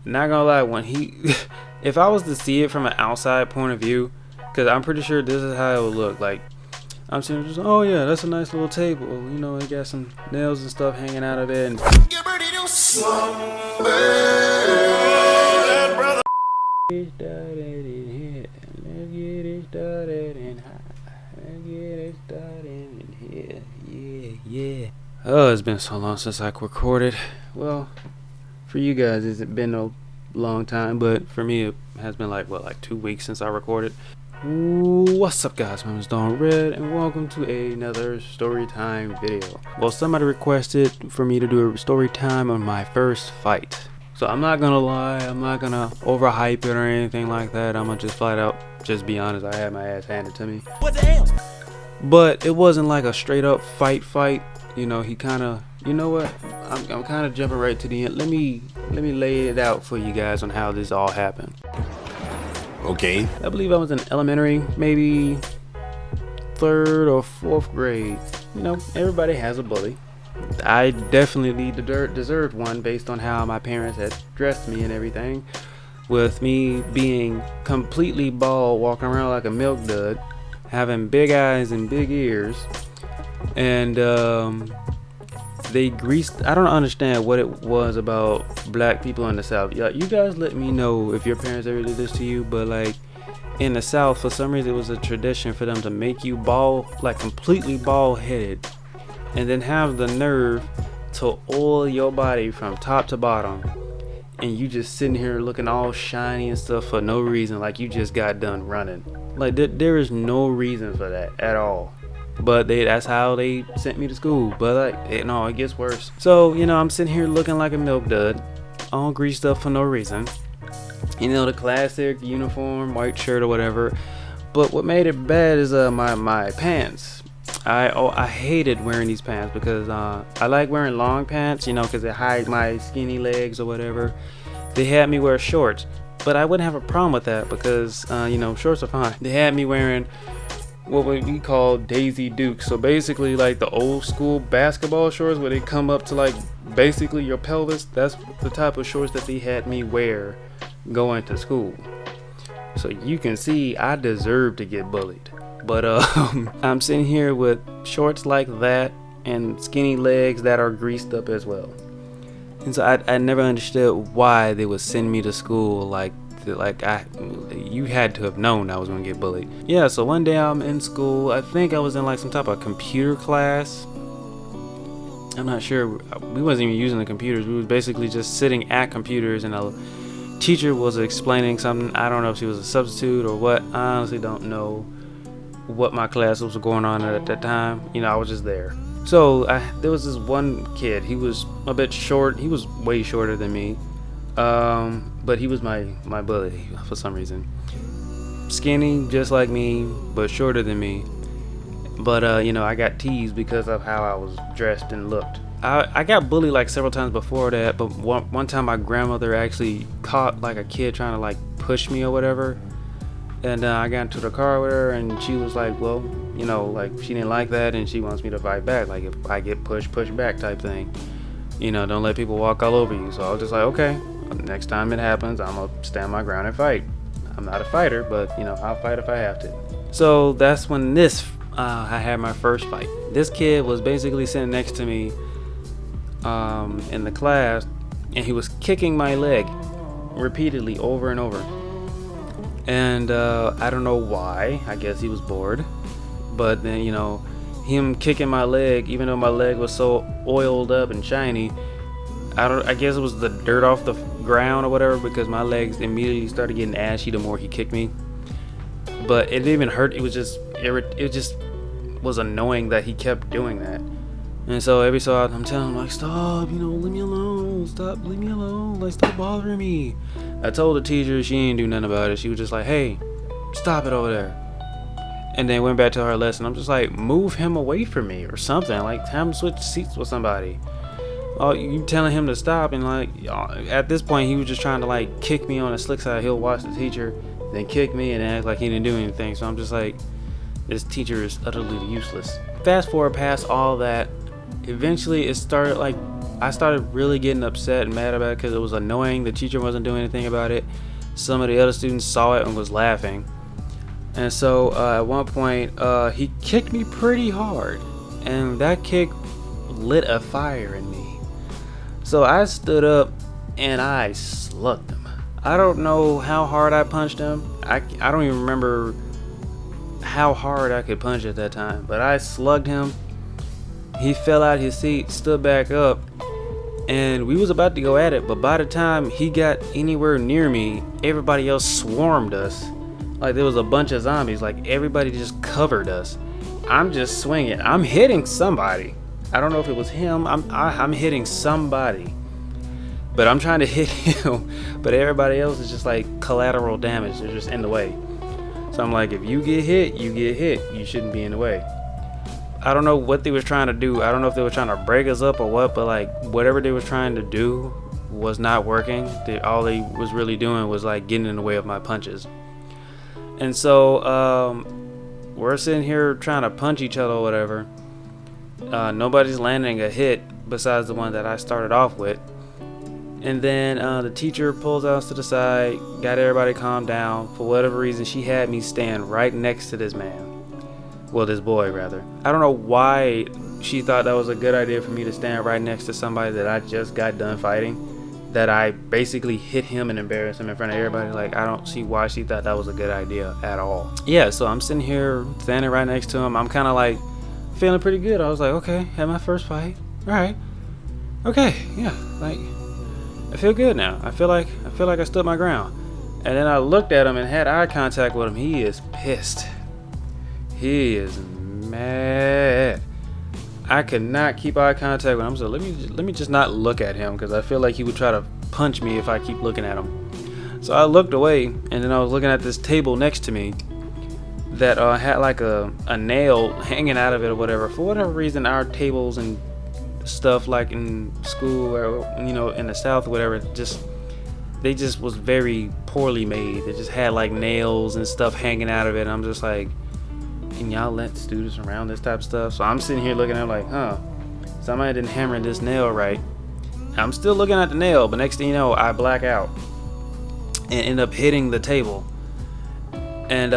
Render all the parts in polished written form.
not gonna lie, when he, if I was to see it from an outside point of view, because I'm pretty sure this is how it would look. Like, I'm seeing just, oh yeah, that's a nice little table. You know, it got some nails and stuff hanging out of it. And get ready to slumber, brother. Let's get it started in high. Let's get it started in here. Yeah. Oh, it's been so long since I recorded. Well, for you guys, it's been a long time, but for me, it has been like 2 weeks since I recorded. What's up, guys? My name is Don Red, and welcome to another Storytime video. Well, somebody requested for me to do a story time on my first fight. So I'm not gonna lie, I'm not gonna overhype it or anything like that. I'm gonna just flat out just be honest. I had my ass handed to me. What the hell? But it wasn't like a straight up fight. You know, he kind of, you know what? I'm kind of jumping right to the end. Let me lay it out for you guys on how this all happened. Okay. I believe I was in elementary, maybe 3rd or 4th grade. You know, everybody has a bully. I definitely deserved one based on how my parents had dressed me and everything. With me being completely bald, walking around like a milk dud, having big eyes and big ears, and they greased. I don't understand what it was about black people in the South. Yeah, you guys let me know if your parents ever did this to you, but like in the South, for some reason, it was a tradition for them to make you bald, like completely bald headed, and then have the nerve to oil your body from top to bottom, and you just sitting here looking all shiny and stuff for no reason, like you just got done running. Like there is no reason for that at all. But that's how they sent me to school. But like, it gets worse. So, you know, I'm sitting here looking like a milk dud, all greased up for no reason. You know, the classic uniform, white shirt or whatever. But what made it bad is my pants. I hated wearing these pants because I like wearing long pants, you know, because they hide my skinny legs or whatever. They had me wear shorts, but I wouldn't have a problem with that because, you know, shorts are fine. They had me wearing what we call Daisy Dukes. So basically like the old school basketball shorts where they come up to like basically your pelvis. That's the type of shorts that they had me wear going to school. So you can see I deserve to get bullied. But I'm sitting here with shorts like that and skinny legs that are greased up as well. And so I never understood why they would send me to school you had to have known I was gonna get bullied. Yeah, so one day I'm in school. I think I was in like some type of computer class. I'm not sure. We wasn't even using the computers. We was basically just sitting at computers, and a teacher was explaining something. I don't know if she was a substitute or what. I honestly don't know what my class was going on at that time. You know, I was just there. So there was this one kid. He was a bit short. He was way shorter than me. But he was my bully for some reason. Skinny, just like me, but shorter than me. But, you know, I got teased because of how I was dressed and looked. I got bullied like several times before that, but one time my grandmother actually caught like a kid trying to like push me or whatever. And I got into the car with her, and she was like, well, you know, like she didn't like that, and she wants me to fight back. Like if I get pushed, push back type thing. You know, don't let people walk all over you. So I was just like, okay. Next time it happens, I'm gonna stand my ground and fight. I'm not a fighter, but you know, I'll fight if I have to. So that's when I had my first fight. This kid was basically sitting next to me in the class, and he was kicking my leg repeatedly over and over. And I don't know why. I guess he was bored. But then, you know, him kicking my leg, even though my leg was so oiled up and shiny, I guess it was the dirt off the ground or whatever, because my legs immediately started getting ashy the more he kicked me. But it didn't even hurt. It was just it just was annoying that he kept doing that. And so every so often I'm telling him like, stop, you know, leave me alone, stop, leave me alone, like stop bothering me. I told the teacher, she didn't do nothing about it. She was just like, hey, stop it over there. And then went back to her lesson. I'm just like, move him away from me or something, like have him switch seats with somebody. Oh, you telling him to stop, and like at this point he was just trying to like kick me on the slick side. He'll watch the teacher, then kick me and act like he didn't do anything. So I'm just like, this teacher is utterly useless. Fast forward past all that, eventually it started like I started really getting upset and mad about it because it was annoying. The teacher wasn't doing anything about it. Some of the other students saw it and was laughing. And so at one point, he kicked me pretty hard, and that kick lit a fire in me. So I stood up and I slugged him. I don't know how hard I punched him. I don't even remember how hard I could punch at that time, but I slugged him. He fell out his seat, stood back up, and we was about to go at it, but by the time he got anywhere near me, everybody else swarmed us. Like there was a bunch of zombies. Like everybody just covered us. I'm just swinging. I'm hitting somebody. I don't know if it was him. I'm hitting somebody, but I'm trying to hit him. But everybody else is just like collateral damage. They're just in the way. So I'm like, if you get hit, you get hit. You shouldn't be in the way. I don't know what they was trying to do. I don't know if they were trying to break us up or what, but like whatever they was trying to do was not working. All they was really doing was like getting in the way of my punches. And so we're sitting here trying to punch each other or whatever. Nobody's landing a hit besides the one that I started off with. And then the teacher pulls us to the side, got everybody calmed down. For whatever reason, she had me stand right next to this man. Well, this boy, rather. I don't know why she thought that was a good idea for me to stand right next to somebody that I just got done fighting. That I basically hit him and embarrassed him in front of everybody. Like, I don't see why she thought that was a good idea at all. Yeah, so I'm sitting here, standing right next to him. I'm kind of like feeling pretty good. I was like, okay, had my first fight. All right. Okay, yeah, like I feel good now. I feel like I stood my ground. And then I looked at him and had eye contact with him. He is pissed. He is mad. I could not keep eye contact with him. So let me just not look at him because I feel like he would try to punch me if I keep looking at him. So I looked away, and then I was looking at this table next to me that had like a nail hanging out of it or whatever. For whatever reason, our tables and stuff like in school or in the South or whatever, they just was very poorly made. They just had like nails and stuff hanging out of it. And I'm just like, and y'all let students around this type of stuff? So I'm sitting here looking at it like, somebody didn't hammer this nail right. I'm still looking at the nail, but next thing you know, I black out and end up hitting the table. And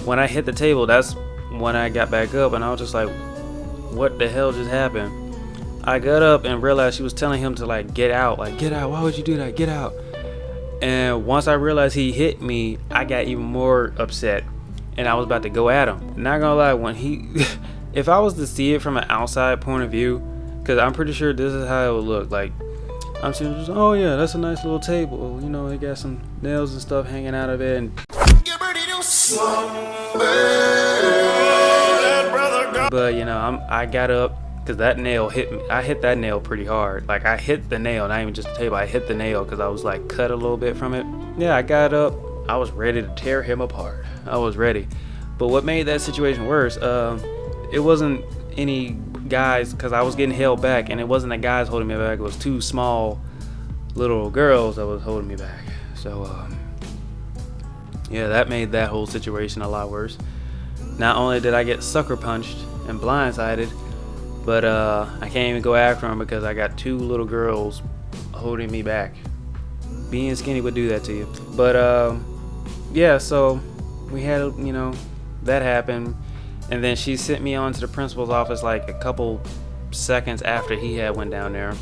when I hit the table, that's when I got back up, and I was just like, what the hell just happened? I got up and realized she was telling him to like get out. Like, get out, why would you do that? Get out. And once I realized he hit me, I got even more upset. And I was about to go at him. Not gonna lie, when if I was to see it from an outside point of view, because I'm pretty sure this is how it would look. Like, I'm seeing just, oh yeah, that's a nice little table. It got some nails and stuff hanging out of it. And but I got up because that nail hit me. I hit that nail pretty hard. Like I hit the nail, not even just the table. I hit the nail because I was like cut a little bit from it. Yeah, I got up. I was ready to tear him apart. I was ready. But what made that situation worse, it wasn't any guys, because I was getting held back, and it wasn't the guys holding me back. It was two small little girls that was holding me back. So yeah, that made that whole situation a lot worse. Not only did I get sucker punched and blindsided, but I can't even go after him because I got two little girls holding me back. Being skinny would do that to you. But yeah, so we had that happened, and then she sent me on to the principal's office like a couple seconds after he had went down there.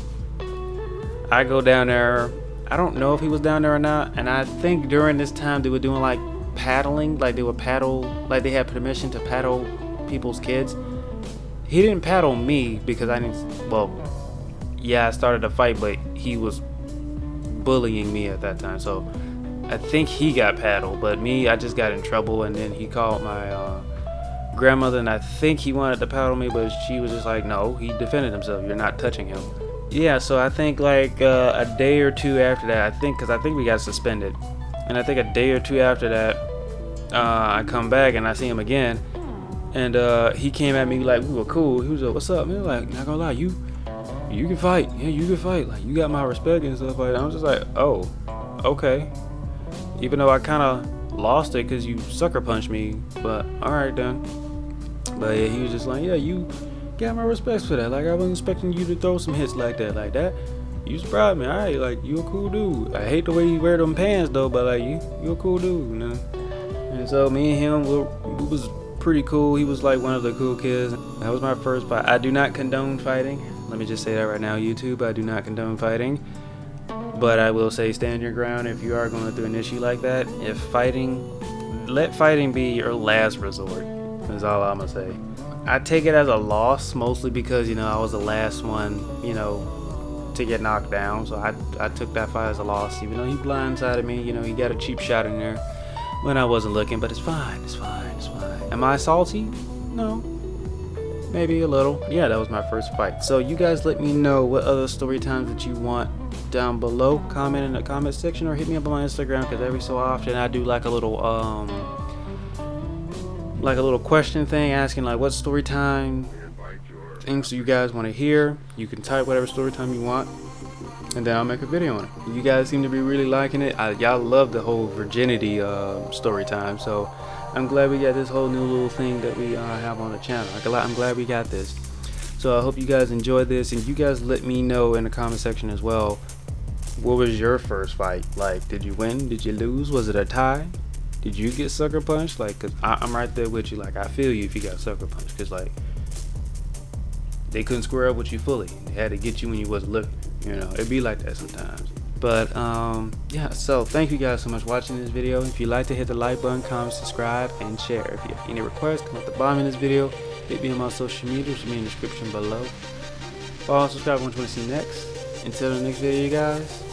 I go down there. I don't know if he was down there or not, and I think during this time they were doing like paddling, like they would paddle, like they had permission to paddle people's kids. He didn't paddle me because I started a fight, but he was bullying me at that time, so I think he got paddled, but me, I just got in trouble, and then he called my grandmother, and I think he wanted to paddle me, but she was just like, no, he defended himself, you're not touching him. Yeah, so I think like a day or two after that, because I think we got suspended, and I think a day or two after that, I come back and I see him again, and he came at me like we were cool. He was like, what's up, man? Like, not gonna lie, you can fight. Yeah, you can fight. Like, you got my respect and stuff like that. I was just like, oh, okay. Even though I kind of lost it because you sucker punched me, but all right then. But yeah, he was just like, yeah, you got my respects for that. Like, I wasn't expecting you to throw some hits like that. Like that, you surprised me. Alright, like, you a cool dude. I hate the way you wear them pants though, but like, you a cool dude, you know. And so me and him, we was pretty cool. He was like one of the cool kids. That was my first fight. I do not condone fighting. Let me just say that right now, YouTube. I do not condone fighting. But I will say, stand your ground if you are going through an issue like that. If fighting, let fighting be your last resort. Is all I'm gonna say. I take it as a loss, mostly because, you know, I was the last one, you know, to get knocked down. So I took that fight as a loss, even though he blindsided me. You know, he got a cheap shot in there when I wasn't looking. But it's fine. It's fine. It's fine. Am I salty? No. Maybe a little. Yeah, that was my first fight. So you guys let me know what other story times that you want down below. Comment in the comment section or hit me up on my Instagram, because every so often I do like a little question thing, asking like what story time things you guys want to hear. You can type whatever story time you want, and then I'll make a video on it. You guys seem to be really liking it. Y'all love the whole virginity story time, so I'm glad we got this whole new little thing that we have on the channel. I'm glad we got this. So I hope you guys enjoyed this, and you guys let me know in the comment section as well, what was your first fight? Like, did you win? Did you lose? Was it a tie? Did you get sucker punched? Like, cause I'm right there with you. Like, I feel you if you got sucker punched, cause like they couldn't square up with you fully. They had to get you when you wasn't looking. You know, it'd be like that sometimes. But yeah. So thank you guys so much for watching this video. If you like to hit the like button, comment, subscribe, and share. If you have any requests, come at the bottom of this video. Hit me on my social media, which will be in the description below. Follow and subscribe if you want to see next. Until the next video, you guys.